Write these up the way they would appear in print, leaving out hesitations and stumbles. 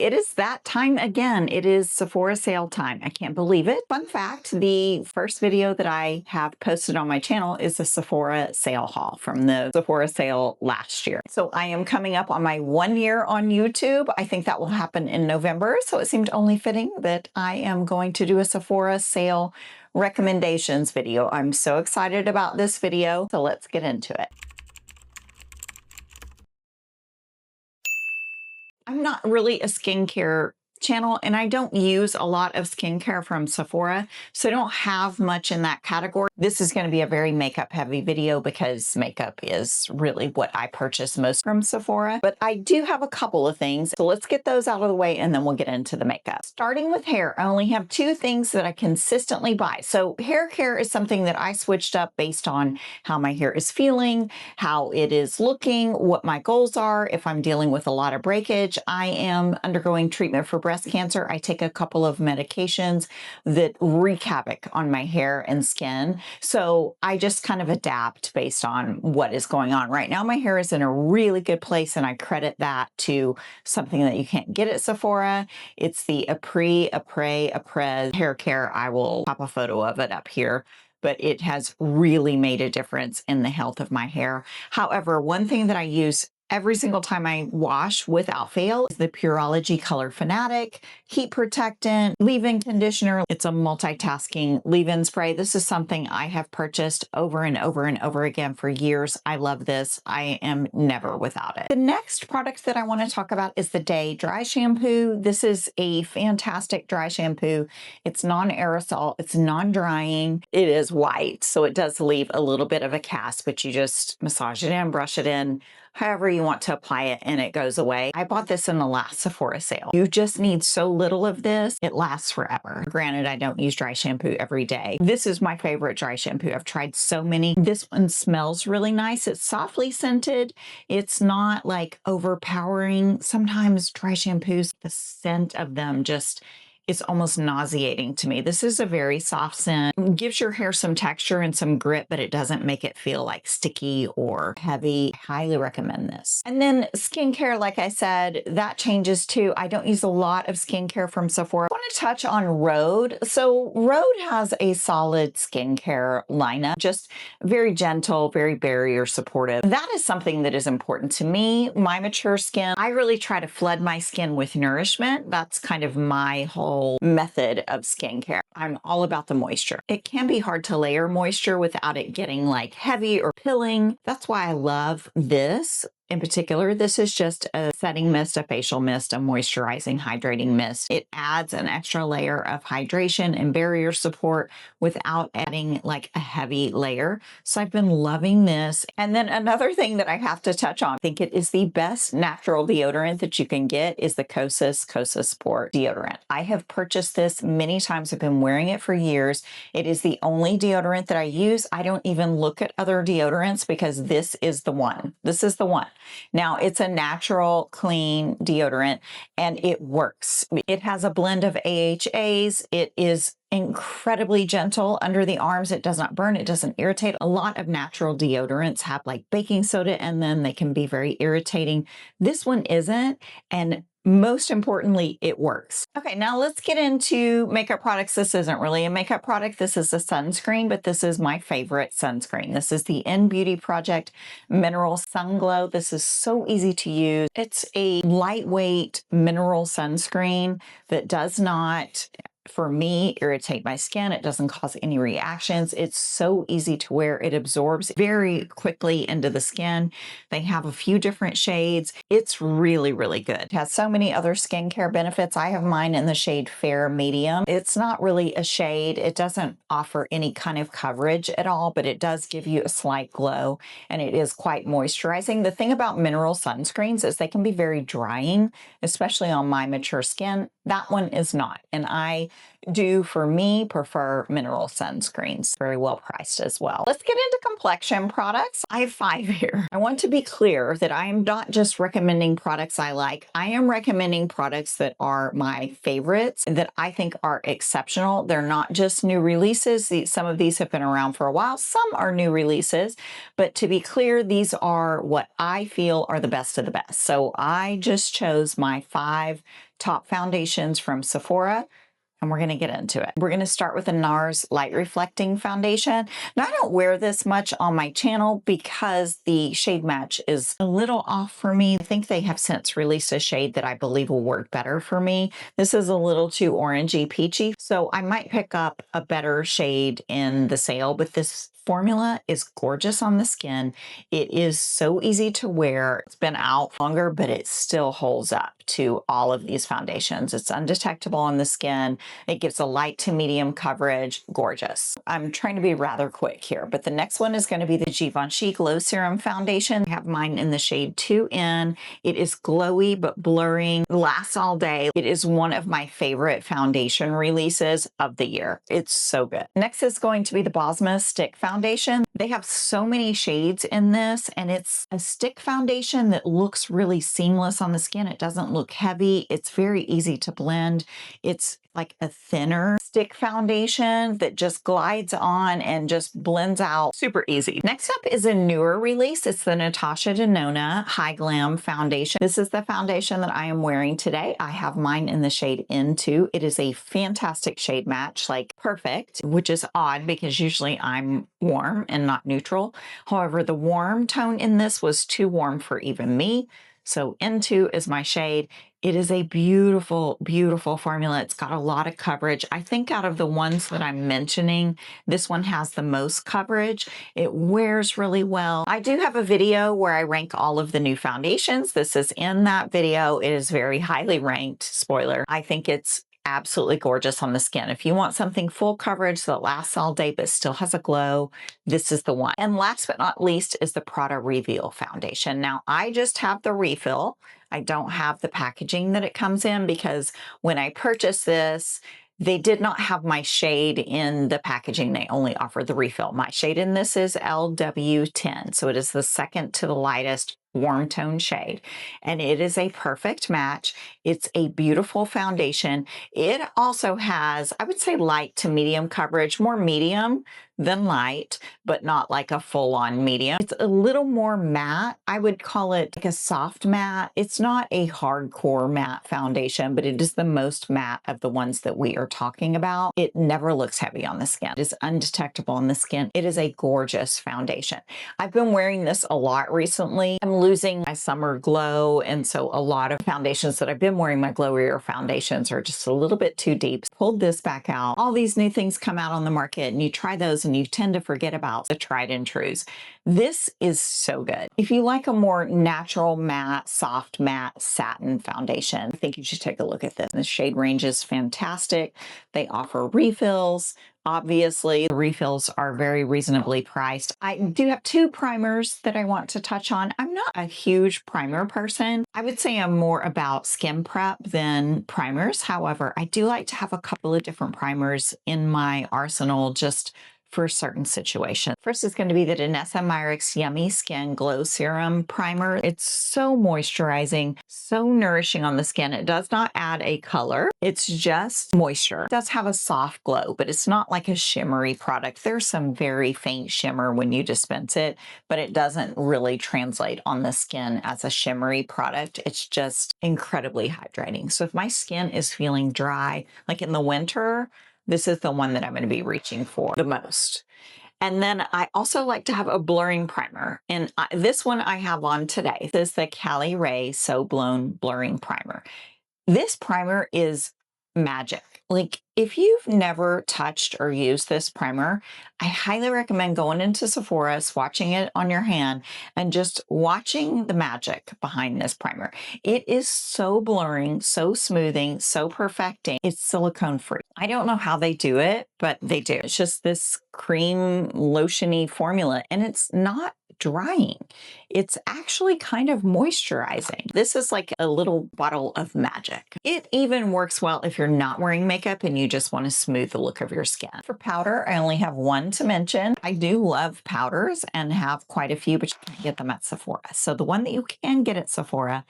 It is that time again. It is Sephora sale time. I can't believe it. Fun fact, the first video that I have posted on my channel is a Sephora sale haul from the Sephora sale last year. So I am coming up on my 1 year on YouTube. I think that will happen in November. So it seemed only fitting that I am going to do a Sephora sale recommendations video. I'm so excited about this video. So let's get into it. I'm not really a skincare channel and I don't use a lot of skincare from Sephora, so I don't have much in that category. This is going to be a very makeup heavy video because makeup is really what I purchase most from Sephora, but I do have a couple of things. So let's get those out of the way and then we'll get into the makeup. Starting with hair, I only have two things that I consistently buy. So hair care is something that I switched up based on how my hair is feeling, how it is looking, what my goals are. If I'm dealing with a lot of breakage, I am undergoing treatment for breast cancer. I take a couple of medications that wreak havoc on my hair and skin. So I just kind of adapt based on what is going on. Right now, my hair is in a really good place, and I credit that to something that you can't get at Sephora. It's the Après hair care. I will pop a photo of it up here, but it has really made a difference in the health of my hair. However, one thing that I use every single time I wash without fail is the PUREOLOGY Color Fanatic Heat Protectant Leave-In Conditioner. It's a multitasking leave-in spray. This is something I have purchased over and over and over again for years. I love this. I am never without it. The next product that I want to talk about is the Day Dry Shampoo. This is a fantastic dry shampoo. It's non-aerosol. It's non-drying. It is white, so it does leave a little bit of a cast, but you just massage it in, brush it in, however you want to apply it, and it goes away. I bought this in the last Sephora sale. You just need so little of this. It lasts forever. Granted, I don't use dry shampoo every day. This is my favorite dry shampoo. I've tried so many. This one smells really nice. It's softly scented. It's not like overpowering. Sometimes dry shampoos, the scent of them just, it's almost nauseating to me. This is a very soft scent. It gives your hair some texture and some grit, but it doesn't make it feel like sticky or heavy. I highly recommend this. And then skincare, like I said, that changes too. I don't use a lot of skincare from Sephora. I want to touch on RHODE. So RHODE has a solid skincare lineup, just very gentle, very barrier supportive. That is something that is important to me. My mature skin, I really try to flood my skin with nourishment. That's kind of my whole method of skincare. I'm all about the moisture. It can be hard to layer moisture without it getting like heavy or pilling. That's why I love this. In particular, this is just a setting mist, a facial mist, a moisturizing, hydrating mist. It adds an extra layer of hydration and barrier support without adding like a heavy layer. So I've been loving this. And then another thing that I have to touch on, I think it is the best natural deodorant that you can get, is the KOSAS Sport deodorant. I have purchased this many times. I've been wearing it for years. It is the only deodorant that I use. I don't even look at other deodorants because this is the one. This is the one. Now, it's a natural, clean deodorant, and it works. It has a blend of AHAs. It is incredibly gentle under the arms. It does not burn. It doesn't irritate. A lot of natural deodorants have like baking soda in them. They can be very irritating. This one isn't, and most importantly, it works. Okay, now let's get into makeup products. This isn't really a makeup product. This is a sunscreen, but this is my favorite sunscreen. This is the INNBEAUTY Project Mineral Sun Glow. This is so easy to use. It's a lightweight mineral sunscreen that does not, for me, irritate my skin. It doesn't cause any reactions. It's so easy to wear. It absorbs very quickly into the skin. They have a few different shades. It's really, really good. It has so many other skincare benefits. I have mine in the shade Fair Medium. It's not really a shade. It doesn't offer any kind of coverage at all, but it does give you a slight glow, and it is quite moisturizing. The thing about mineral sunscreens is they can be very drying, especially on my mature skin. That one is not, and I do, for me, prefer mineral sunscreens. Very well priced as well. Let's get into complexion products. I have 5 here. I want to be clear that I am not just recommending products I like. I am recommending products that are my favorites, that I think are exceptional. They're not just new releases. Some of these have been around for a while. Some are new releases, but to be clear, these are what I feel are the best of the best. So I just chose my 5 top foundations from Sephora, and we're going to get into it. We're going to start with the NARS Light Reflecting Foundation. Now, I don't wear this much on my channel because the shade match is a little off for me. I think they have since released a shade that I believe will work better for me. This is a little too orangey peachy, so I might pick up a better shade in the sale, but this formula is gorgeous on the skin. It is so easy to wear. It's been out longer, but it still holds up to all of these foundations. It's undetectable on the skin. It gives a light to medium coverage. Gorgeous. I'm trying to be rather quick here, but the next one is going to be the Givenchy Glow Serum Foundation. I have mine in the shade 2N. It is glowy but blurring, lasts all day. It is one of my favorite foundation releases of the year. It's so good. Next is going to be the BASMA Stick Foundation. They have so many shades in this, and it's a stick foundation that looks really seamless on the skin. It doesn't look heavy. It's very easy to blend. It's like a thinner stick foundation that just glides on and just blends out super easy. Next up is a newer release. It's the NATASHA DENONA HY-GLAM Foundation. This is the foundation that I am wearing today. I have mine in the shade N2. It is a fantastic shade match, like perfect, which is odd because usually I'm warm and not neutral. However, the warm tone in this was too warm for even me. So N2 is my shade. It is a beautiful, beautiful formula. It's got a lot of coverage. I think out of the ones that I'm mentioning, this one has the most coverage. It wears really well. I do have a video where I rank all of the new foundations. This is in that video. It is very highly ranked. Spoiler. I think it's absolutely gorgeous on the skin. If you want something full coverage that lasts all day but still has a glow, this is the one. And last but not least is the PRADA Reveal Foundation. Now, I just have the refill. I don't have the packaging that it comes in because when I purchased this, they did not have my shade in the packaging. They only offered the refill. My shade in this is LW10, so it is the second to the lightest warm tone shade, and it is a perfect match. It's a beautiful foundation. It also has, I would say, light to medium coverage, more medium than light, but not like a full-on medium. It's a little more matte. I would call it like a soft matte. It's not a hardcore matte foundation, but it is the most matte of the ones that we are talking about. It never looks heavy on the skin. It is undetectable on the skin. It is a gorgeous foundation. I've been wearing this a lot recently. I'm losing my summer glow, and so a lot of foundations that I've been wearing, my glowier foundations, are just a little bit too deep. Pulled this back out. All these new things come out on the market, and you try those and you tend to forget about the tried and trues. This is so good. If you like a more natural matte, soft matte satin foundation, I think you should take a look at this. The shade range is fantastic. They offer refills. Obviously, the refills are very reasonably priced. I do have two primers that I want to touch on. I'm not a huge primer person. I would say I'm more about skin prep than primers. However, I do like to have a couple of different primers in my arsenal just for certain situations. First is going to be the DANESSA MYRICKS Yummy Skin Glow Serum Primer. It's so moisturizing, so nourishing on the skin. It does not add a color. It's just moisture. It does have a soft glow, but it's not like a shimmery product. There's some very faint shimmer when you dispense it, but it doesn't really translate on the skin as a shimmery product. It's just incredibly hydrating. So if my skin is feeling dry, like in the winter, this is the one that I'm going to be reaching for the most. And then I also like to have a blurring primer. And this one I have on today. This is the CALIRAY So Blown Blurring Primer. This primer is magic. Like, if you've never touched or used this primer, I highly recommend going into Sephora, swatching it on your hand, and just watching the magic behind this primer. It is so blurring, so smoothing, so perfecting. It's silicone free. I don't know how they do it, but they do. It's just this cream lotiony formula, and it's not drying. It's actually kind of moisturizing. This is like a little bottle of magic. It even works well if you're not wearing makeup and you just want to smooth the look of your skin. For powder, I only have one to mention. I do love powders and have quite a few, but you can't get them at Sephora. So the one that you can get at Sephora,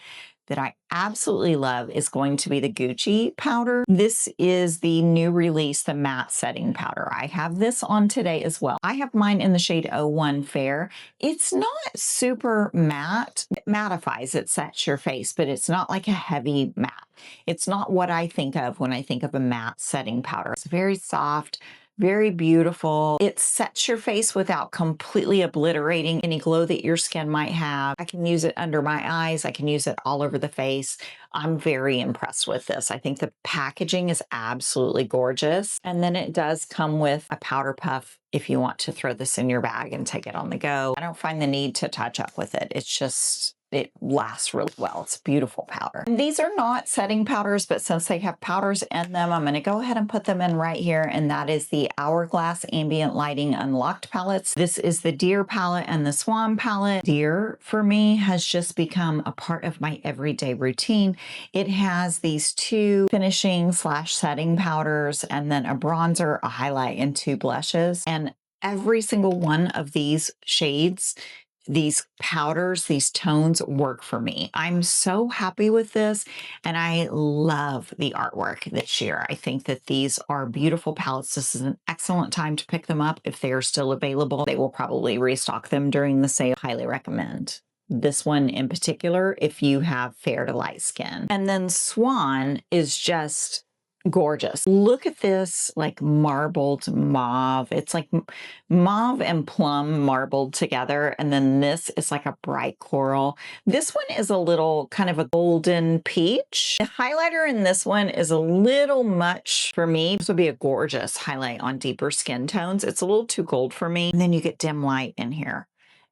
that I absolutely love is going to be the Gucci powder. This is the new release, the matte setting powder. I have this on today as well. I have mine in the shade 01 Fair. It's not super matte. It mattifies, it sets your face, but it's not like a heavy matte. It's not what I think of when I think of a matte setting powder. It's very soft, very beautiful. It sets your face without completely obliterating any glow that your skin might have. I can use it under my eyes. I can use it all over the face. I'm very impressed with this. I think the packaging is absolutely gorgeous. And then it does come with a powder puff if you want to throw this in your bag and take it on the go. I don't find the need to touch up with it. It's just, it lasts really well. It's a beautiful powder. And these are not setting powders, but since they have powders in them, I'm going to go ahead and put them in right here. And that is the Hourglass Ambient Lighting Unlocked palettes. This is the Deer palette and the Swan palette. Deer, for me, has just become a part of my everyday routine. It has these two finishing / setting powders, and then a bronzer, a highlight, and two blushes. And every single one of these shades, these powders, these tones work for me. I'm so happy with this, and I love the artwork this year. I think that these are beautiful palettes. This is an excellent time to pick them up if they are still available. They will probably restock them during the sale. Highly recommend this one in particular if you have fair to light skin. And then Swan is just gorgeous. Look at this like marbled mauve. It's like mauve and plum marbled together. And then this is like a bright coral. This one is a little kind of a golden peach. The highlighter in this one is a little much for me. This would be a gorgeous highlight on deeper skin tones. It's a little too gold for me. And then you get dim light in here.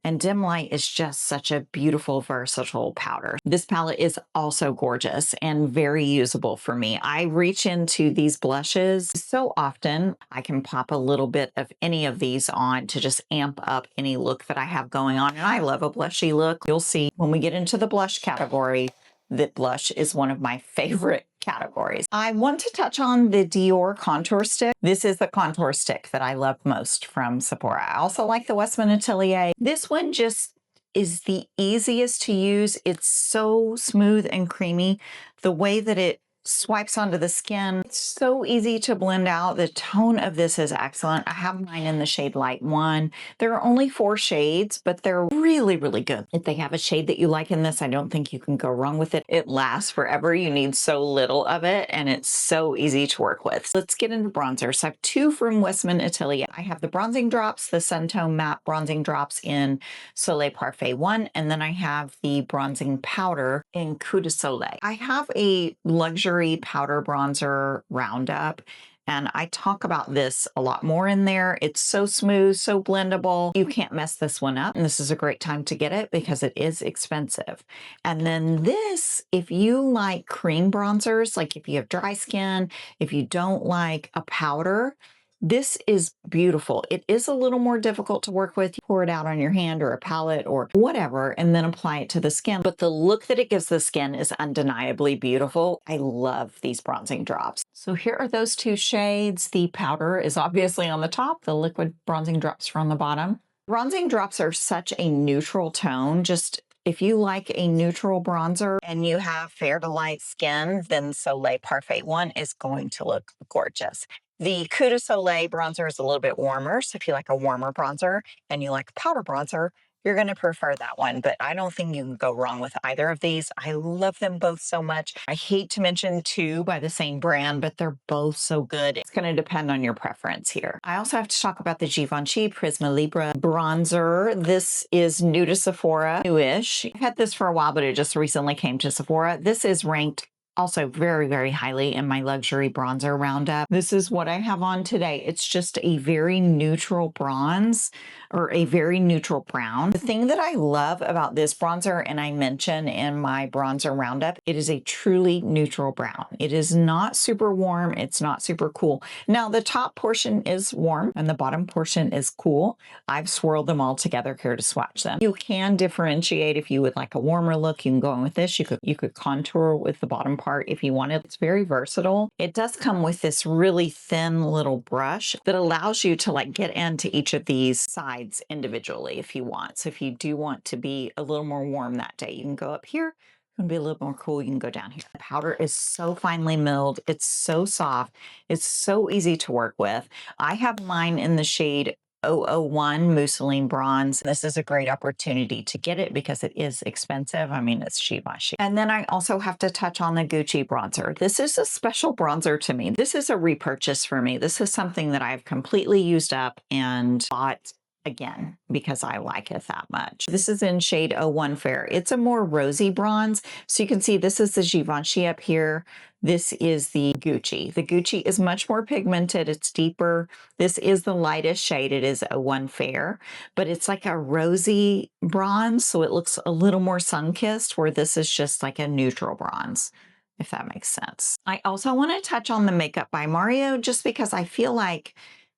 And dim light is just such a beautiful, versatile powder. This palette is also gorgeous and very usable for me. I reach into these blushes so often. I can pop a little bit of any of these on to just amp up any look that I have going on. And I love a blushy look. You'll see when we get into the blush category that blush is one of my favorite categories. I want to touch on the DIOR contour stick. This is the contour stick that I love most from Sephora. I also like the Westman Atelier. This one just is the easiest to use. It's so smooth and creamy. The way that it swipes onto the skin, it's so easy to blend out. The tone of this is excellent. I have mine in the shade Light 1. There are only 4 shades, but they're really, really good. If they have a shade that you like in this, I don't think you can go wrong with it. It lasts forever. You need so little of it, and it's so easy to work with. Let's get into bronzers. So I have 2 from Westman Atelier. I have the bronzing drops, the Suntone Matte bronzing drops in Soleil Parfait 1, and then I have the bronzing powder in Coup de Soleil. I have a luxury powder bronzer roundup, and I talk about this a lot more in there. It's so smooth, so blendable. You can't mess this one up, and this is a great time to get it because it is expensive. And then this, if you like cream bronzers, like if you have dry skin, if you don't like a powder, this is beautiful. It is a little more difficult to work with. You pour it out on your hand or a palette or whatever, and then apply it to the skin. But the look that it gives the skin is undeniably beautiful. I love these bronzing drops. So here are those 2 shades. The powder is obviously on the top. The liquid bronzing drops are on the bottom. Bronzing drops are such a neutral tone. Just if you like a neutral bronzer and you have fair to light skin, then Soleil Parfait 1 is going to look gorgeous. The Coup de Soleil bronzer is a little bit warmer, so if you like a warmer bronzer and you like powder bronzer, you're going to prefer that one, but I don't think you can go wrong with either of these. I love them both so much. I hate to mention 2 by the same brand, but they're both so good. It's going to depend on your preference here. I also have to talk about the Givenchy Prisme Libre bronzer. This is new to Sephora, newish. I've had this for a while, but it just recently came to Sephora. This is ranked also very, very highly in my luxury bronzer roundup. This is what I have on today. It's just a very neutral bronze or a very neutral brown. The thing that I love about this bronzer, and I mention in my bronzer roundup, it is a truly neutral brown. It is not super warm. It's not super cool. Now the top portion is warm and the bottom portion is cool. I've swirled them all together here to swatch them. You can differentiate if you would like a warmer look. You can go in with this. You could contour with the bottom part if you wanted. It's very versatile. It does come with this really thin little brush that allows you to like get into each of these sides individually if you want. So if you do want to be a little more warm that day, you can go up here, Gonna be a little more cool, you can go down here. The powder is so finely milled. It's so soft. It's so easy to work with. I have mine in the shade 001 Mousseline Bronze. This is a great opportunity to get it because it is expensive. I mean, it's Givenchy. And then I also have to touch on the Gucci bronzer. This is a special bronzer to me. This is a repurchase for me. This is something that I've completely used up and bought again because I like it that much. This is in shade 01 Fair. It's a more rosy bronze. So you can see this is the Givenchy up here. This is the Gucci. The Gucci is much more pigmented. It's deeper. This is the lightest shade. It is 01 Fair, but it's like a rosy bronze. So it looks a little more sun-kissed, where this is just like a neutral bronze, if that makes sense. I also want to touch on the Makeup by Mario just because I feel like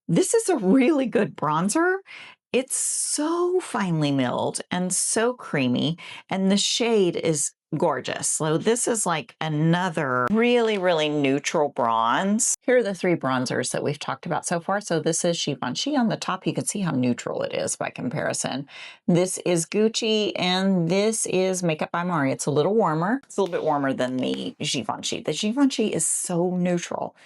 this is a really good bronzer. It's so finely milled and so creamy, and the shade is gorgeous. So this is like another really, really neutral bronze. Here are the three bronzers that we've talked about so far. So this is Givenchy on the top. You can see how neutral it is by comparison. This is Gucci, and this is Makeup by Mario. It's a little warmer. It's a little bit warmer than the Givenchy. The Givenchy is so neutral,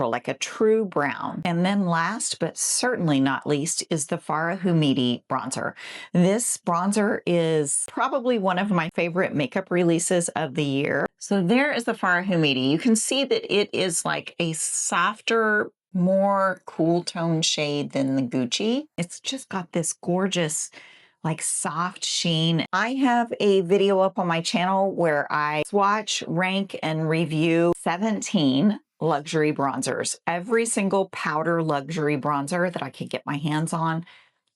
like a true brown. And then last, but certainly not least, is the Farah Humidi bronzer. This bronzer is probably one of my favorite makeup releases of the year. So there is the Farah Humidi. You can see that it is like a softer, more cool tone shade than the Gucci. It's just got this gorgeous, like soft sheen. I have a video up on my channel where I swatch, rank, and review 17 luxury bronzers. Every single powder luxury bronzer that I could get my hands on,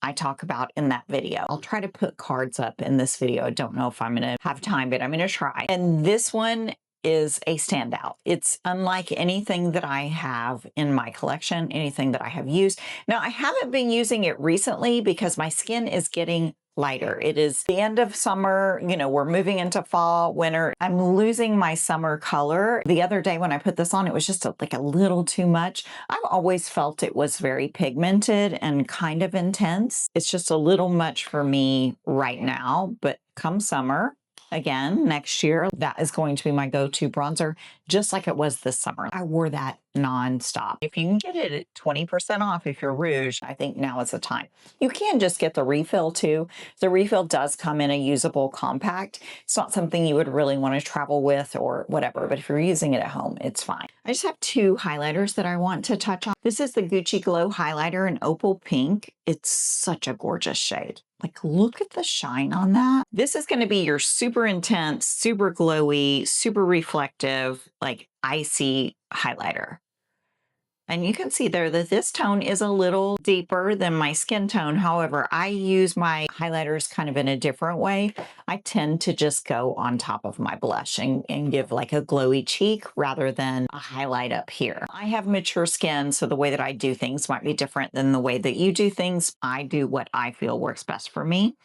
I talk about in that video. I'll try to put cards up in this video. I don't know if I'm gonna have time, but I'm gonna try. And this one is a standout. It's unlike anything that I have in my collection, anything that I have used. Now, I haven't been using it recently because my skin is getting lighter. It is the end of summer, you know, we're moving into fall, winter. I'm losing my summer color. The other day when I put this on, it was just like a little too much. I've always felt it was very pigmented and kind of intense. It's just a little much for me right now, but come summer, again, next year, that is going to be my go-to bronzer, just like it was this summer. I wore that nonstop. If you can get it at 20% off if you're Rouge, I think now is the time. You can just get the refill too. The refill does come in a usable compact. It's not something you would really want to travel with or whatever, but if you're using it at home, it's fine. I just have two highlighters that I want to touch on. This is the Gucci Glow highlighter in Opal Pink. It's such a gorgeous shade. Like, look at the shine on that. This is going to be your super intense, super glowy, super reflective, like icy highlighter. And you can see there that this tone is a little deeper than my skin tone. However, I use my highlighters kind of in a different way. I tend to just go on top of my blush and give like a glowy cheek rather than a highlight up here. I have mature skin, so the way that I do things might be different than the way that you do things. I do what I feel works best for me.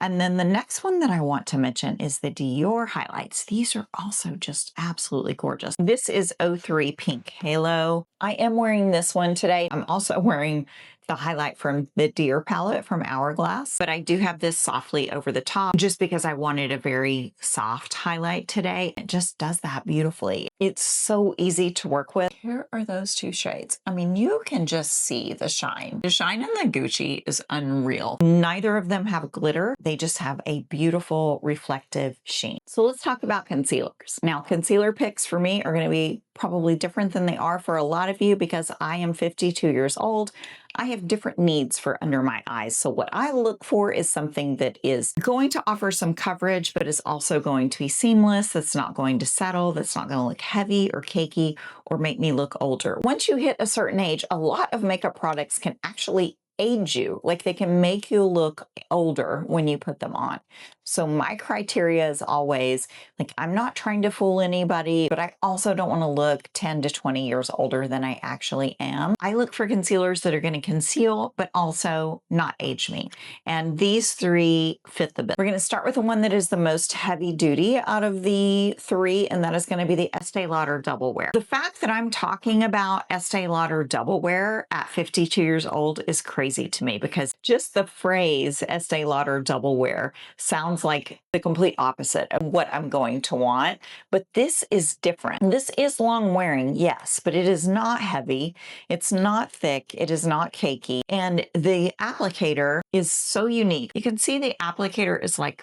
And then the next one that I want to mention is the DIOR highlights. These are also just absolutely gorgeous. This is 03 Pink Halo. I am wearing this one today. I'm also wearing the highlight from the DIOR palette from Hourglass, but I do have this softly over the top just because I wanted a very soft highlight today. It just does that beautifully. It's so easy to work with. Here are those two shades. I mean, you can just see the shine. The shine in the Gucci is unreal. Neither of them have glitter. They just have a beautiful reflective sheen. So let's talk about concealers. Now, concealer picks for me are going to be probably different than they are for a lot of you because I am 52 years old. I have different needs for under my eyes. So what I look for is something that is going to offer some coverage, but is also going to be seamless, that's not going to settle, that's not going to look heavy or cakey or make me look older. Once you hit a certain age, a lot of makeup products can actually age you, like they can make you look older when you put them on. So my criteria is always like, I'm not trying to fool anybody, but I also don't want to look 10 to 20 years older than I actually am. I look for concealers that are going to conceal, but also not age me. And these three fit the bill. We're going to start with the one that is the most heavy duty out of the three, and that is going to be the Estee Lauder Double Wear. The fact that I'm talking about Estee Lauder Double Wear at 52 years old is crazy to me because just the phrase Estee Lauder Double Wear sounds sounds like the complete opposite of what I'm going to want, but this is different. This is long wearing, yes, but it is not heavy. It's not thick. It is not cakey. And the applicator is so unique. You can see the applicator is like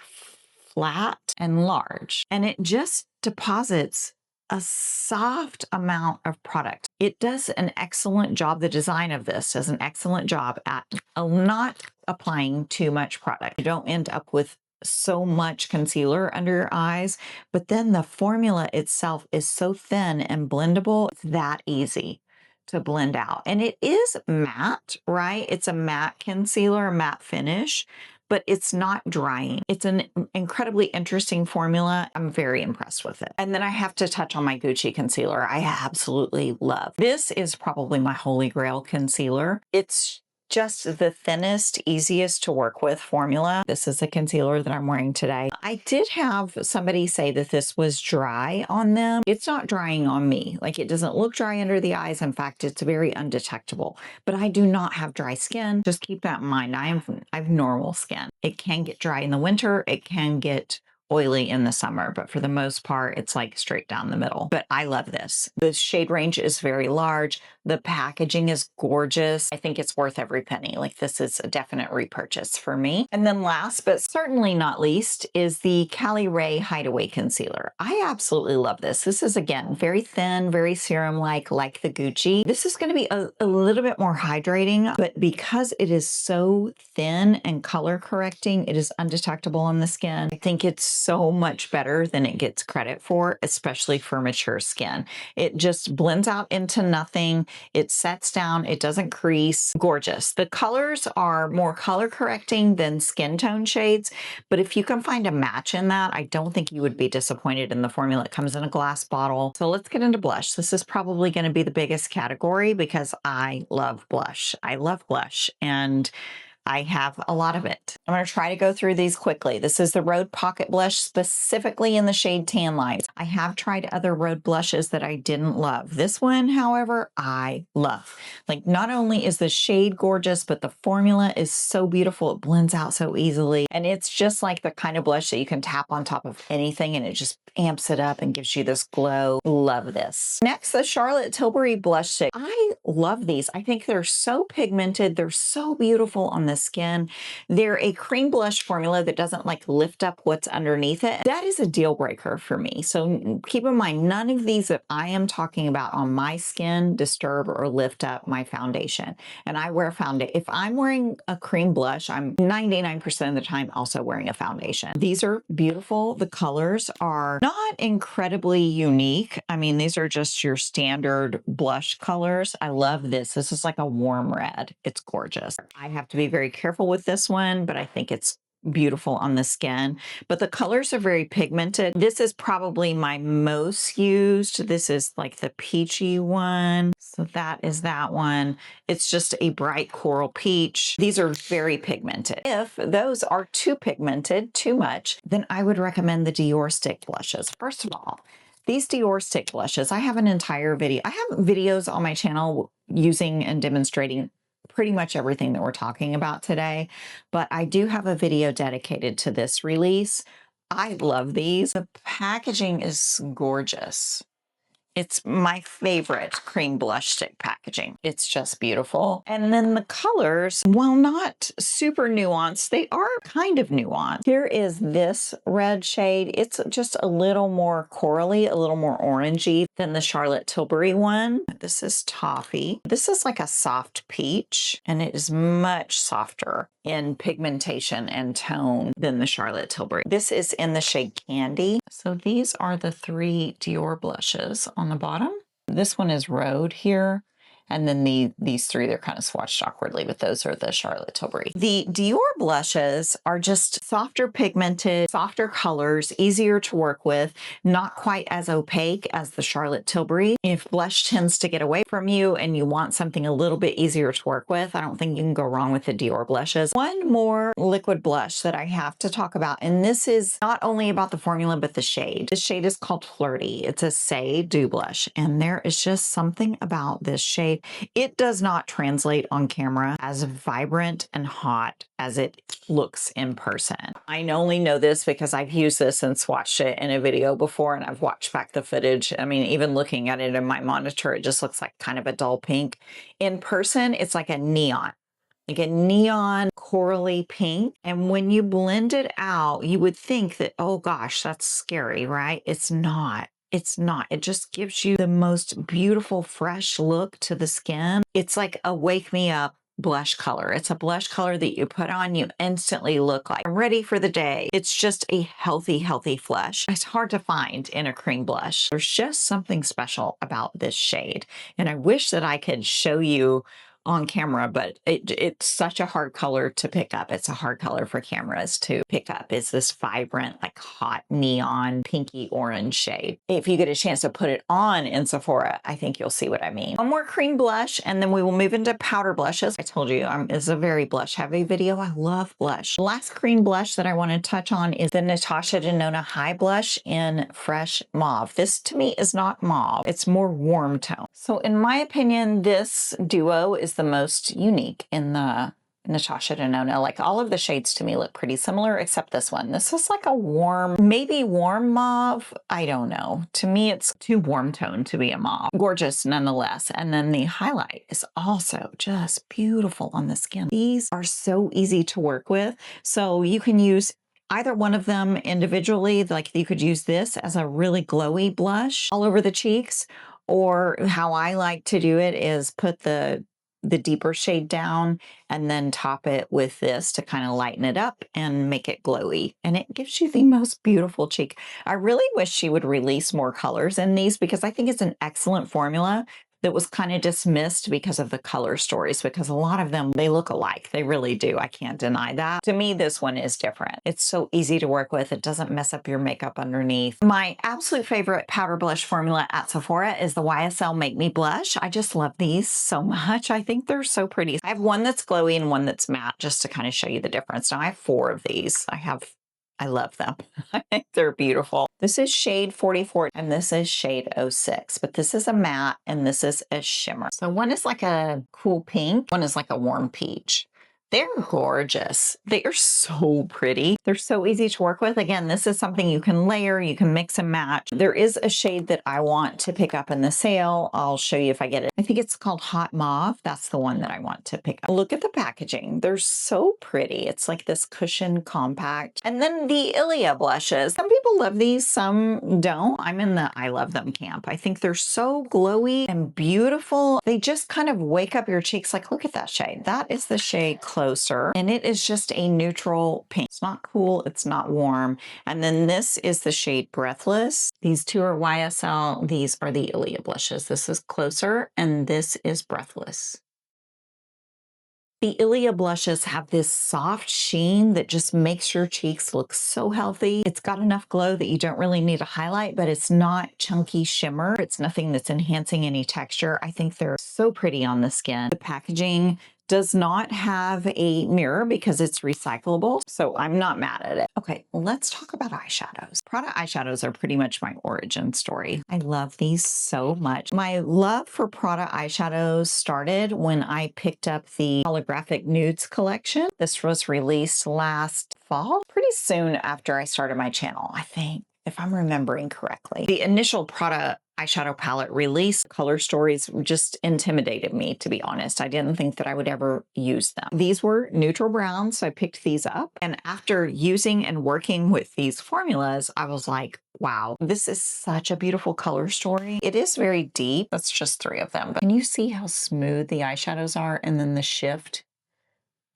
flat and large, and it just deposits a soft amount of product. It does an excellent job. The design of this does an excellent job at not applying too much product. You don't end up with so much concealer under your eyes, but then the formula itself is so thin and blendable. It's that easy to blend out. And it is matte, right? It's a matte concealer, a matte finish, but it's not drying. It's an incredibly interesting formula. I'm very impressed with it. And then I have to touch on my Gucci concealer. I absolutely love. This is probably my holy grail concealer. It's just the thinnest, easiest to work with formula. This is a concealer that I'm wearing today. I did have somebody say that this was dry on them. It's not drying on me. Like, it doesn't look dry under the eyes. In fact, it's very undetectable. But I do not have dry skin. Just keep that in mind. I have normal skin. It can get dry in the winter. It can get oily in the summer, but for the most part, it's like straight down the middle. But I love this. The shade range is very large. The packaging is gorgeous. I think it's worth every penny. Like, this is a definite repurchase for me. And then last, but certainly not least, is the CALIRAY Hideaway Concealer. I absolutely love this. This is, again, very thin, very serum-like, like the Gucci. This is going to be a little bit more hydrating, but because it is so thin and color correcting, it is undetectable on the skin. I think it's so much better than it gets credit for, especially for mature skin. It just blends out into nothing. It sets down. It doesn't crease. Gorgeous. The colors are more color correcting than skin tone shades, but if you can find a match in that, I don't think you would be disappointed in the formula. It comes in a glass bottle. So let's get into blush. This is probably going to be the biggest category because I love blush. I love blush, and I have a lot of it. I'm going to try to go through these quickly. This is the RHODE Pocket Blush, specifically in the shade Tan Lines. I have tried other RHODE blushes that I didn't love. This one, however, I love. Like, not only is the shade gorgeous, but the formula is so beautiful. It blends out so easily. And it's just like the kind of blush that you can tap on top of anything and it just amps it up and gives you this glow. Love this. Next, the Charlotte Tilbury Blush Stick. I love these. I think they're so pigmented. They're so beautiful on the skin. They're a cream blush formula that doesn't like lift up what's underneath it. That is a deal breaker for me. So keep in mind, none of these that I am talking about on my skin disturb or lift up my foundation. And I wear foundation. If I'm wearing a cream blush, I'm 99% of the time also wearing a foundation. These are beautiful. The colors are not incredibly unique. I mean, these are just your standard blush colors. I love this. This is like a warm red. It's gorgeous. I have to be very careful with this one, but I think it's beautiful on the skin. But the colors are very pigmented. This is probably my most used. This is like the peachy one. So that is that one. It's just a bright coral peach. These are very pigmented. If those are too pigmented, too much, then I would recommend the DIOR stick blushes. First of all, these DIOR stick blushes, I have an entire video. I have videos on my channel using and demonstrating pretty much everything that we're talking about today, but I do have a video dedicated to this release. I love these. The packaging is gorgeous. It's my favorite cream blush stick packaging. It's just beautiful. And then the colors, while not super nuanced, they are kind of nuanced. Here is this red shade. It's just a little more corally, a little more orangey than the Charlotte Tilbury one. This is toffee. This is like a soft peach, and it is much softer in pigmentation and tone than the Charlotte Tilbury. This is in the shade Candy. So these are the three DIOR blushes on the bottom. This one is RHODE here. And then these three, they're kind of swatched awkwardly, but those are the Charlotte Tilbury. The DIOR blushes are just softer pigmented, softer colors, easier to work with, not quite as opaque as the Charlotte Tilbury. If blush tends to get away from you and you want something a little bit easier to work with, I don't think you can go wrong with the DIOR blushes. One more liquid blush that I have to talk about, and this is not only about the formula, but the shade. The shade is called Flirty. It's a Say Dew blush, and there is just something about this shade. shade. It does not translate on camera as vibrant and hot as it looks in person. I only know this because I've used this and swatched it in a video before, and I've watched back the footage. I mean, even looking at it in my monitor, it just looks like kind of a dull pink. In person, it's like a neon. Like a neon corally pink. And when you blend it out, you would think that, oh gosh, that's scary, right? It's not. It's not. It just gives you the most beautiful, fresh look to the skin. It's like a wake me up blush color. It's a blush color that you put on, you instantly look like I'm ready for the day. It's just a healthy, healthy flush. It's hard to find in a cream blush. There's just something special about this shade. And I wish that I could show you on camera, but it's such a hard color to pick up. It's a hard color for cameras to pick up. It's this vibrant, like hot neon pinky orange shade. If you get a chance to put it on in Sephora, I think you'll see what I mean. One more cream blush, and then we will move into powder blushes. I told you it's a very blush heavy video. I love blush. The last cream blush that I want to touch on is the NATASHA Denona High Blush in Fresh Mauve. This to me is not mauve. It's more warm tone. So in my opinion, this duo is the most unique in the NATASHA Denona. Like all of the shades to me look pretty similar except this one. This is like a warm, maybe warm mauve. I don't know. To me, it's too warm tone to be a mauve. Gorgeous nonetheless. And then the highlight is also just beautiful on the skin. These are so easy to work with. So you can use either one of them individually. Like you could use this as a really glowy blush all over the cheeks, or how I like to do it is put the deeper shade down and then top it with this to kind of lighten it up and make it glowy. And it gives you the most beautiful cheek. I really wish she would release more colors in these because I think it's an excellent formula that was kind of dismissed because of the color stories, because a lot of them, they look alike. They really do. I can't deny that. To me, this one is different. It's so easy to work with. It doesn't mess up your makeup underneath. My absolute favorite powder blush formula at Sephora is the YSL Make Me Blush. I just love these so much. I think they're so pretty. I have one that's glowy and one that's matte, just to kind of show you the difference. Now I have 4 of these. I love them. I think they're beautiful. This is shade 44 and this is shade 06, but this is a matte and this is a shimmer. So one is like a cool pink, one is like a warm peach. They're gorgeous. They are so pretty. They're so easy to work with. Again, this is something you can layer, you can mix and match. There is a shade that I want to pick up in the sale. I'll show you if I get it. I think it's called Hot Mauve. That's the one that I want to pick up. Look at the packaging. They're so pretty. It's like this cushion compact. And then the Ilia blushes. Some people love these, some don't. I'm in the I love them camp. I think they're so glowy and beautiful. They just kind of wake up your cheeks. Like, look at that shade. That is the shade Closer, and it is just a neutral pink. It's not cool, it's not warm. And then this is the shade Breathless. These two are YSL. These are the Ilia blushes. This is Closer and this is Breathless. The Ilia blushes have this soft sheen that just makes your cheeks look so healthy. It's got enough glow that you don't really need a highlight, but it's not chunky shimmer. It's nothing that's enhancing any texture. I think they're so pretty on the skin. The packaging does not have a mirror because it's recyclable, so I'm not mad at it. Okay, let's talk about eyeshadows. Prada eyeshadows are pretty much my origin story. I love these so much. My love for Prada eyeshadows started when I picked up the Holographic Nudes collection. This was released last fall, pretty soon after I started my channel, I think, if I'm remembering correctly. The initial Prada eyeshadow palette release color stories just intimidated me, to be honest. I didn't think that I would ever use them. These were neutral browns, so I picked these up. And after using and working with these formulas, I was like, wow, this is such a beautiful color story. It is very deep. That's just 3 of them. But can you see how smooth the eyeshadows are? And then the shift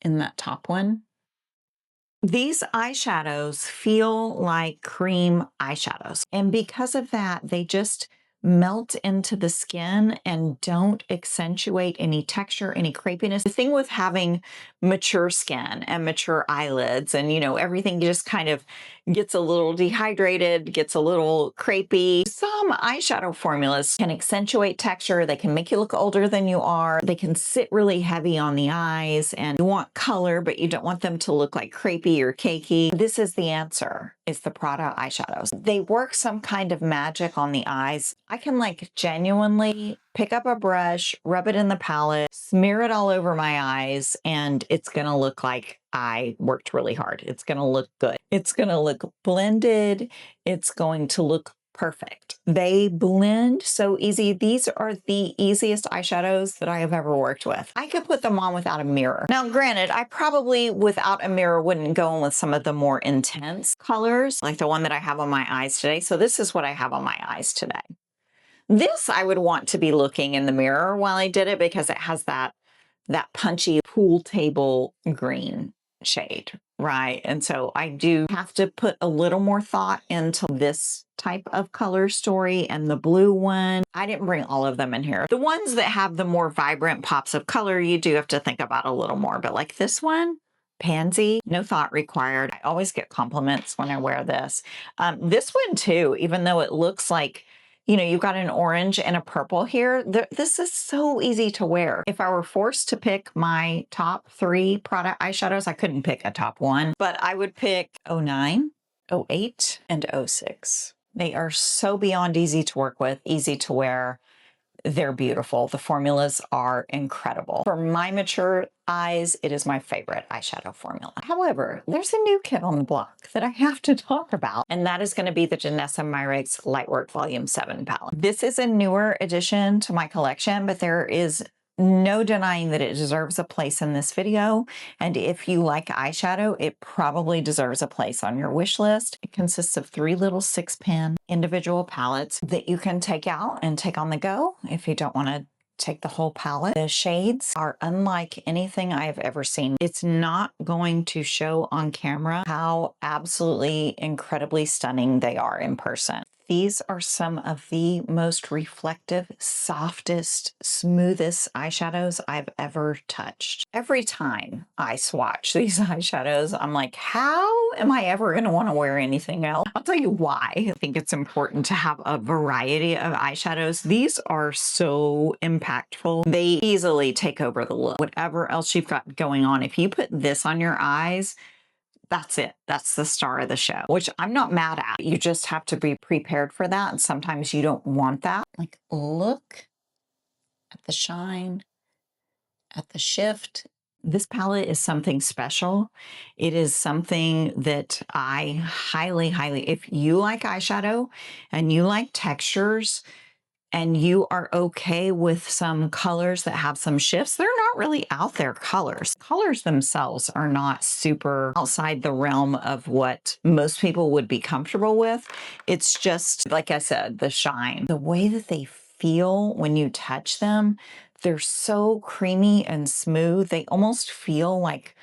in that top one. These eyeshadows feel like cream eyeshadows. And because of that, they just melt into the skin and don't accentuate any texture, any crepiness. The thing with having mature skin and mature eyelids and, you know, everything just kind of gets a little dehydrated, gets a little crepey. Some eyeshadow formulas can accentuate texture. They can make you look older than you are. They can sit really heavy on the eyes, and you want color, but you don't want them to look like crepey or cakey. This is the answer. is the Prada eyeshadows. They work some kind of magic on the eyes. I can like genuinely pick up a brush, rub it in the palette, smear it all over my eyes, and it's gonna look like I worked really hard. It's gonna look good. It's gonna look blended. It's going to look perfect. They blend so easy. These are the easiest eyeshadows that I have ever worked with. I could put them on without a mirror. Now, granted, I probably without a mirror wouldn't go in with some of the more intense colors, like the one that I have on my eyes today. So this is what I have on my eyes today. This I would want to be looking in the mirror while I did it because it has that punchy pool table green shade, right? And so I do have to put a little more thought into this type of color story. And the blue one, I didn't bring all of them in here. The ones that have the more vibrant pops of color, you do have to think about a little more, but like this one, Pansy, no thought required. I always get compliments when I wear this. This one too, even though it looks like, you know, you've got an orange and a purple here. This is so easy to wear. If I were forced to pick my top 3 Prada eyeshadows, I couldn't pick a top 1, but I would pick 09, 08, and 06. They are so beyond easy to work with, easy to wear. They're beautiful. The formulas are incredible. For my mature eyes, it is my favorite eyeshadow formula. However, there's a new kid on the block that I have to talk about, and that is going to be the DANESSA MYRICKS Lightwork Volume 7 palette. This is a newer addition to my collection, but there is no denying that it deserves a place in this video. And if you like eyeshadow, it probably deserves a place on your wish list. It consists of 3 little 6-pin individual palettes that you can take out and take on the go if you don't want to take the whole palette. The shades are unlike anything I have ever seen. It's not going to show on camera how absolutely incredibly stunning they are in person. These are some of the most reflective, softest, smoothest eyeshadows I've ever touched. Every time I swatch these eyeshadows, I'm like, how am I ever going to want to wear anything else? I'll tell you why. I think it's important to have a variety of eyeshadows. These are so impactful. They easily take over the look. Whatever else you've got going on, if you put this on your eyes, that's it. That's the star of the show, which I'm not mad at. You just have to be prepared for that. And sometimes you don't want that. Like, look at the shine, at the shift. This palette is something special. It is something that I highly, if you like eyeshadow and you like textures, and you are okay with some colors that have some shifts, they're not really out there colors. Colors themselves are not super outside the realm of what most people would be comfortable with. It's just, like I said, the shine. The way that they feel when you touch them, they're so creamy and smooth. They almost feel like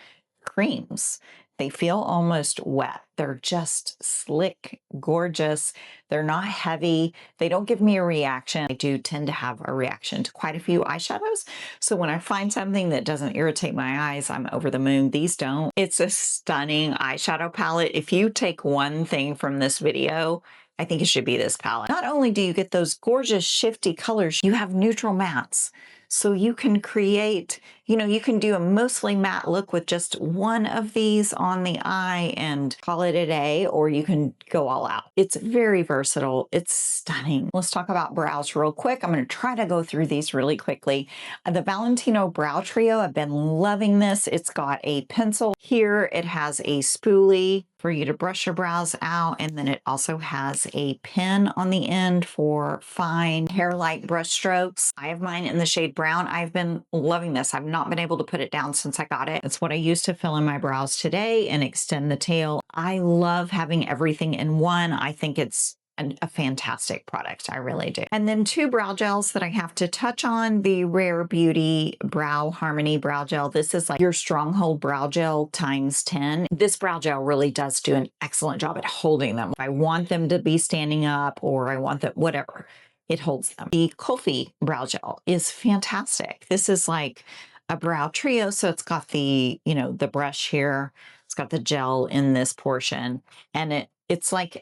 creams. They feel almost wet. They're just slick, gorgeous. They're not heavy. They don't give me a reaction. I do tend to have a reaction to quite a few eyeshadows. So when I find something that doesn't irritate my eyes, I'm over the moon. These don't. It's a stunning eyeshadow palette. If you take one thing from this video, I think it should be this palette. Not only do you get those gorgeous shifty colors, you have neutral mattes. So you can create, you know, you can do a mostly matte look with just one of these on the eye and call it a day, or you can go all out. It's very versatile. It's stunning. Let's talk about brows real quick. I'm going to try to go through these really quickly. The Valentino Brow Trio, I've been loving this. It's got a pencil here. It has a spoolie for you to brush your brows out, and then it also has a pen on the end for fine hair-like brush strokes. I have mine in the shade brown. I've been loving this. I've not been able to put it down since I got it. It's what I use to fill in my brows today and extend the tail. I love having everything in one. I think it's a fantastic product. I really do. And then 2 brow gels that I have to touch on. The Rare Beauty Brow Harmony Brow Gel. This is like your Stronghold Brow Gel times 10. This brow gel really does do an excellent job at holding them. If I want them to be standing up, or I want them, whatever, it holds them. The Kulfi Brow Gel is fantastic. This is like a brow trio. So it's got the, you know, the brush here. It's got the gel in this portion, and it's like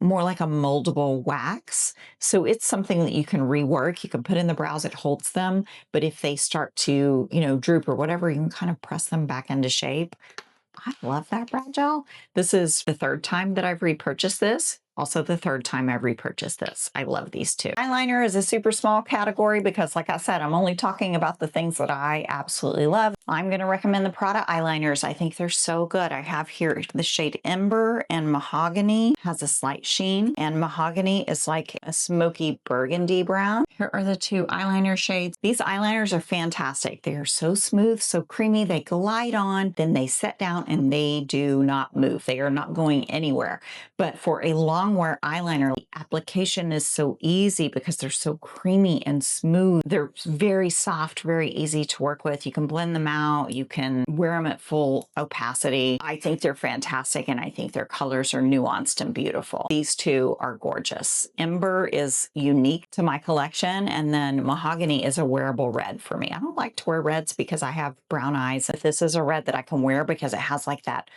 more like a moldable wax. So it's something that you can rework. You can put in the brows, it holds them. But if they start to, you know, droop or whatever, you can kind of press them back into shape. I love that brow gel. This is the third time that I've repurchased this. Also the third time I've repurchased this. I love these two. Eyeliner is a super small category because, like I said, I'm only talking about the things that I absolutely love. I'm going to recommend the PRADA eyeliners. I think they're so good. I have here the shade Ember, and Mahogany has a slight sheen, and Mahogany is like a smoky burgundy brown. Here are the two eyeliner shades. These eyeliners are fantastic. They are so smooth, so creamy. They glide on, then they set down, and they do not move. They are not going anywhere. But for a long wear eyeliner, the application is so easy because they're so creamy and smooth. They're very soft, very easy to work with. You can blend them out. You can wear them at full opacity. I think they're fantastic, and I think their colors are nuanced and beautiful. These two are gorgeous. Ember is unique to my collection, and then Mahogany is a wearable red for me. I don't like to wear reds because I have brown eyes. If this is a red that I can wear because it has like that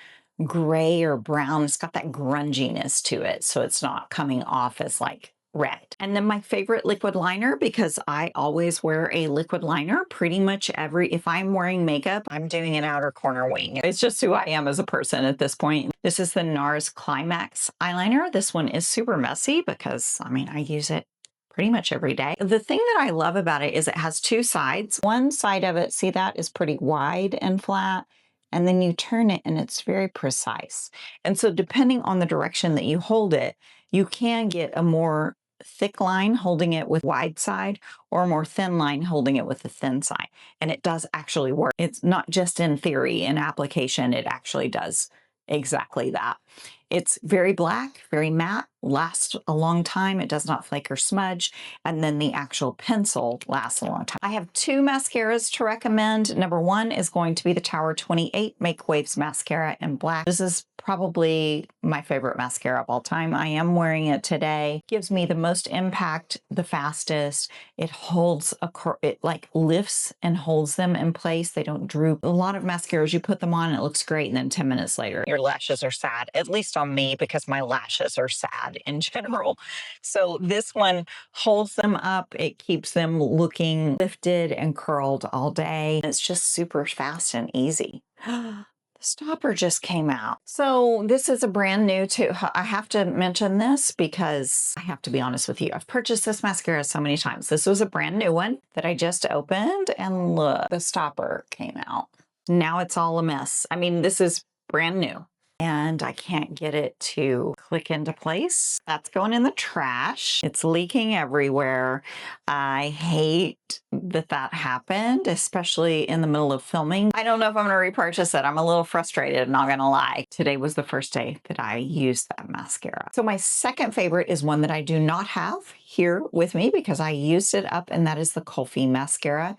gray or brown, it's got that grunginess to it, so it's not coming off as like red. And then my favorite liquid liner, because I always wear a liquid liner pretty much if I'm wearing makeup, I'm doing an outer corner wing. It's just who I am as a person at this point. This is the NARS Climax eyeliner. This one is super messy because, I mean, I use it pretty much every day. The thing that I love about it is it has two sides. One side of it, see that, is pretty wide and flat. And then you turn it and it's very precise. And so depending on the direction that you hold it, you can get a more thick line holding it with wide side or a more thin line holding it with the thin side. And it does actually work. It's not just in theory, in application, it actually does exactly that. It's very black, very matte, lasts a long time. It does not flake or smudge. And then the actual pencil lasts a long time. I have two mascaras to recommend. Number one is going to be the Tower 28 Make Waves Mascara in black. This is probably my favorite mascara of all time. I am wearing it today. Gives me the most impact, the fastest. It holds, it like lifts and holds them in place. They don't droop. A lot of mascaras, you put them on and it looks great, and then 10 minutes later, your lashes are sad, at least on me, because my lashes are sad in general. So this one holds them up. It keeps them looking lifted and curled all day. It's just super fast and easy. The stopper just came out. So this is a brand new too. I have to mention this because I have to be honest with you. I've purchased this mascara so many times. This was a brand new one that I just opened, and look, the stopper came out. Now it's all a mess. I mean, this is brand new, and I can't get it to click into place. That's going in the trash. It's leaking everywhere. I hate that that happened, especially in the middle of filming. I don't know if I'm gonna repurchase it. I'm a little frustrated, not gonna lie. Today was the first day that I used that mascara. So my second favorite is one that I do not have here with me because I used it up, and that is the Kulfi mascara.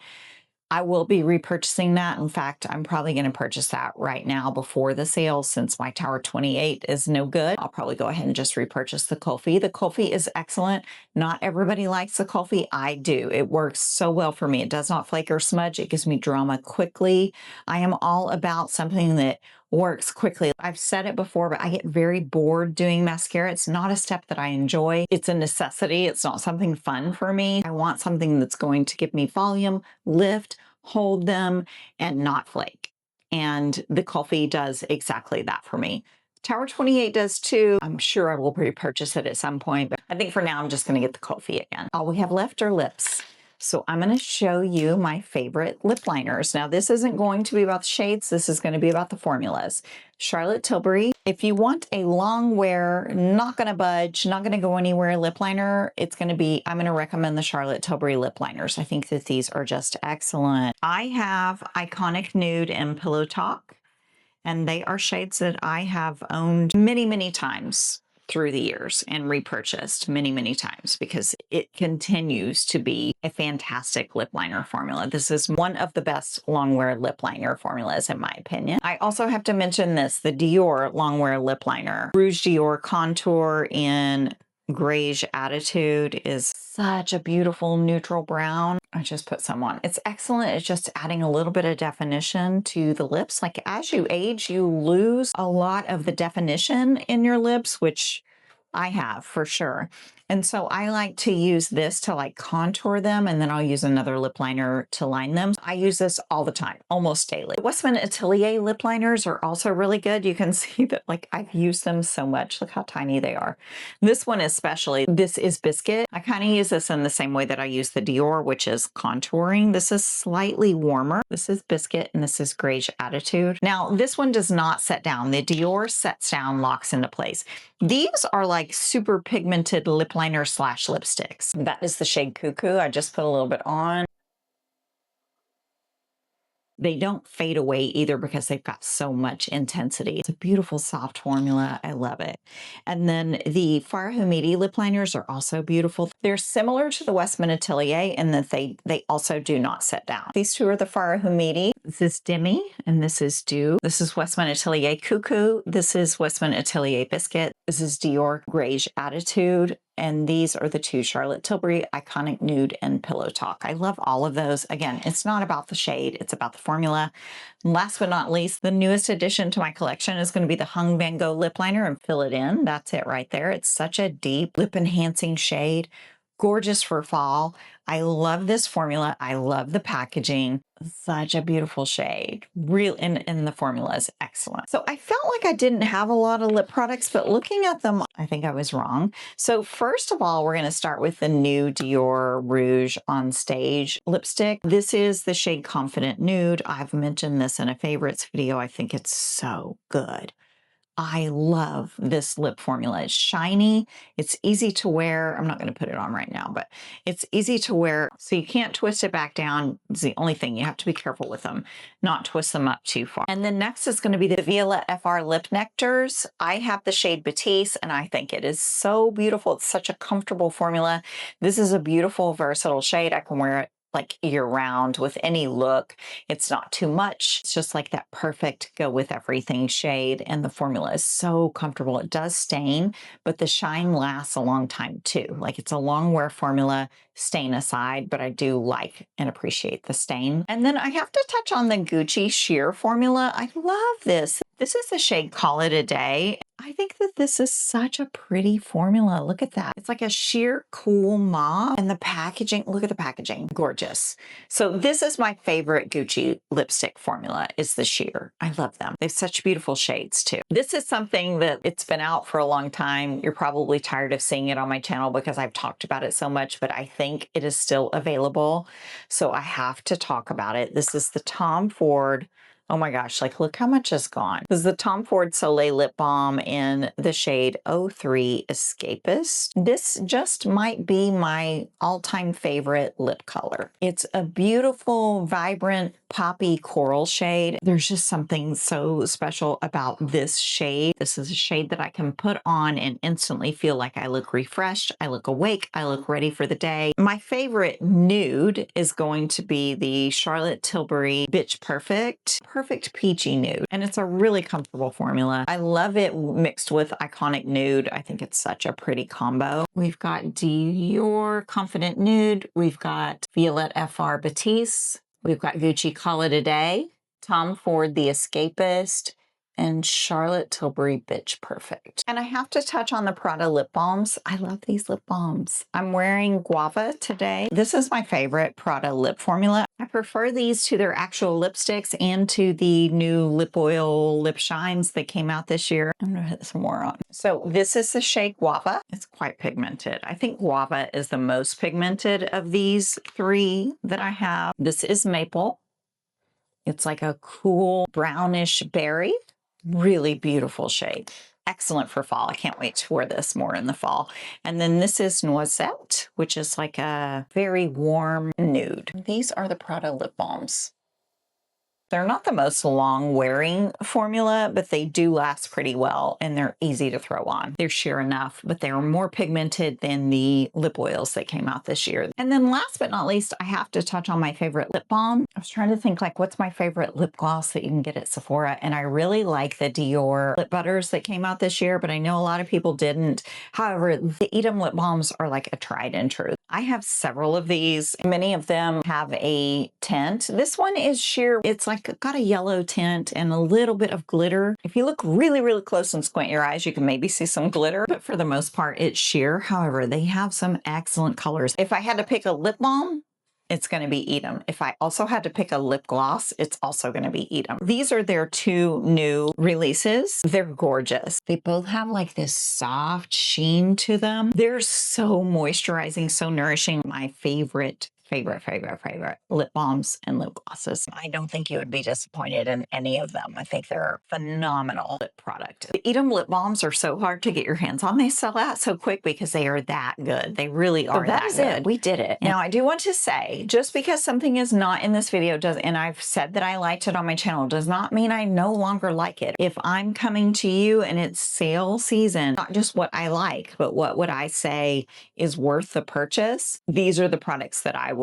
I will be repurchasing that. In fact, I'm probably going to purchase that right now before the sale, since my Tower 28 is no good. I'll probably go ahead and just repurchase the Kulfi. The Kulfi is excellent. Not everybody likes the Kulfi. I do. It works so well for me. It does not flake or smudge. It gives me drama quickly. I am all about something that works quickly. I've said it before, but I get very bored doing mascara. It's not a step that I enjoy. It's a necessity. It's not something fun for me. I want something that's going to give me volume, lift, hold them, and not flake. And the Kulfi does exactly that for me. Tower 28 does too. I'm sure I will repurchase it at some point, but I think for now I'm just going to get the Kulfi again. All we have left are lips. So I'm going to show you my favorite lip liners. Now this isn't going to be about the shades. This is going to be about the formulas. Charlotte Tilbury. If you want a long wear, not going to budge, not going to go anywhere lip liner, it's going to be, I'm going to recommend the Charlotte Tilbury lip liners. I think that these are just excellent. I have Iconic Nude and Pillow Talk, and they are shades that I have owned many, many times through the years and repurchased many, many times because it continues to be a fantastic lip liner formula. This is one of the best longwear lip liner formulas in my opinion. I also have to mention this, the DIOR longwear lip liner. Rouge Dior Contour in Grayish Attitude is such a beautiful neutral brown. I just put some on. It's excellent. It's just adding a little bit of definition to the lips. Like as you age, you lose a lot of the definition in your lips, which I have for sure. And so I like to use this to like contour them, and then I'll use another lip liner to line them. I use this all the time, almost daily. Westman Atelier lip liners are also really good. You can see that like I've used them so much. Look how tiny they are. This one especially, this is Biscuit. I kind of use this in the same way that I use the Dior, which is contouring. This is slightly warmer. This is Biscuit and this is Grage Attitude. Now this one does not set down. The Dior sets down, locks into place. These are like super pigmented lip liner slash lipsticks. That is the shade Cuckoo. I just put a little bit on. They don't fade away either because they've got so much intensity. It's a beautiful soft formula. I love it. And then the Farah Hamidi lip liners are also beautiful. They're similar to the Westman Atelier in that they also do not set down. These two are the Farah Hamidi. This is Demi and this is Dew. This is Westman Atelier Cuckoo. This is Westman Atelier Biscuit. This is Dior Grage Attitude. And these are the two, Charlotte Tilbury, Iconic Nude, and Pillow Talk. I love all of those. Again, it's not about the shade, it's about the formula. And last but not least, the newest addition to my collection is going to be the Hung Van Gogh lip liner and Fill It In. That's it right there. It's such a deep lip enhancing shade. Gorgeous for fall. I love this formula. I love the packaging. Such a beautiful shade. Real, and the formula is excellent. So I felt like I didn't have a lot of lip products, but looking at them, I think I was wrong. So first of all, we're going to start with the new Dior Rouge On Stage lipstick. This is the shade Confident Nude. I've mentioned this in a favorites video. I think it's so good. I love this lip formula. It's shiny. It's easy to wear. I'm not going to put it on right now, but it's easy to wear. So you can't twist it back down. It's the only thing. You have to be careful with them, not twist them up too far. And then next is going to be the Viola FR Lip Nectars. I have the shade Batiste, and I think it is so beautiful. It's such a comfortable formula. This is a beautiful, versatile shade. I can wear it like year round with any look. It's not too much. It's just like that perfect go with everything shade. And the formula is so comfortable. It does stain, but the shine lasts a long time too. Like it's a long wear formula, stain aside, but I do like and appreciate the stain. And then I have to touch on the Gucci sheer formula. I love this. This is the shade Call It a Day. I think that this is such a pretty formula. Look at that. It's like a sheer cool mauve, and the packaging, look at the packaging, gorgeous. So this is my favorite Gucci lipstick formula is the sheer. I love them. They have such beautiful shades too. This is something that it's been out for a long time. You're probably tired of seeing it on my channel because I've talked about it so much, but I think it is still available. So I have to talk about it. This is the Tom Ford. Oh my gosh, like look how much is gone. This is the Tom Ford Soleil Lip Balm in the shade 03 Escapist. This just might be my all-time favorite lip color. It's a beautiful, vibrant, poppy coral shade. There's just something so special about this shade. This is a shade that I can put on and instantly feel like I look refreshed, I look awake, I look ready for the day. My favorite nude is going to be the Charlotte Tilbury Bitch Perfect Peachy Nude. And it's a really comfortable formula. I love it mixed with Iconic Nude. I think it's such a pretty combo. We've got Dior Confident Nude. We've got Violette FR Batiste. We've got Gucci Call It a Day, Tom Ford The Escapist, and Charlotte Tilbury Bitch Perfect. And I have to touch on the Prada lip balms. I love these lip balms. I'm wearing Guava today. This is my favorite Prada lip formula. I prefer these to their actual lipsticks and to the new lip oil lip shines that came out this year. I'm gonna put some more on. So this is the shade Guava. It's quite pigmented. I think Guava is the most pigmented of these three that I have. This is Maple. It's like a cool brownish berry. Really beautiful shade. Excellent for fall. I can't wait to wear this more in the fall. And then this is Noisette, which is like a very warm nude. These are the Prada lip balms. They're not the most long wearing formula, but they do last pretty well and they're easy to throw on. They're sheer enough, but they are more pigmented than the lip oils that came out this year. And then last but not least, I have to touch on my favorite lip balm was trying to think like what's my favorite lip gloss that you can get at Sephora, and I really like the DIOR lip butters that came out this year, but I know a lot of people didn't. However, the Edam lip balms are like a tried and true. I have several of these. Many of them have a tint. This one is sheer. It's like got a yellow tint and a little bit of glitter. If you look really, really close and squint your eyes, you can maybe see some glitter, but for the most part, it's sheer. However, they have some excellent colors. If I had to pick a lip balm, it's going to be Edam. If I also had to pick a lip gloss, it's also going to be Edam. These are their two new releases. They're gorgeous. They both have like this soft sheen to them. They're so moisturizing, so nourishing. My favorite lip balms and lip glosses. I don't think you would be disappointed in any of them. I think they're a phenomenal lip product. The Edam lip balms are so hard to get your hands on. They sell out so quick because they are that good. They really are that good. That is it. We did it. Now, I do want to say, just because something is not in this video and I've said that I liked it on my channel, does not mean I no longer like it. If I'm coming to you and it's sale season, not just what I like, but what would I say is worth the purchase, these are the products that I would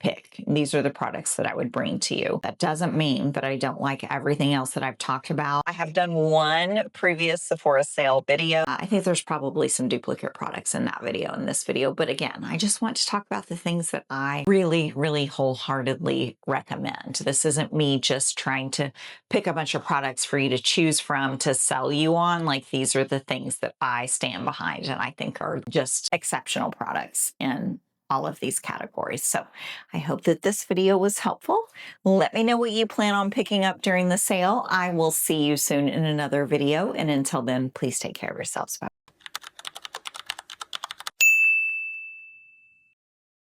pick. These are the products that I would bring to you. That doesn't mean that I don't like everything else that I've talked about. I have done one previous Sephora sale video. I think there's probably some duplicate products in that video, in this video. But again, I just want to talk about the things that I really, really wholeheartedly recommend. This isn't me just trying to pick a bunch of products for you to choose from to sell you on. Like, these are the things that I stand behind and I think are just exceptional products in all of these categories. So I hope that this video was helpful. Let me know what you plan on picking up during the sale. I will see you soon in another video. And until then, please take care of yourselves. Bye.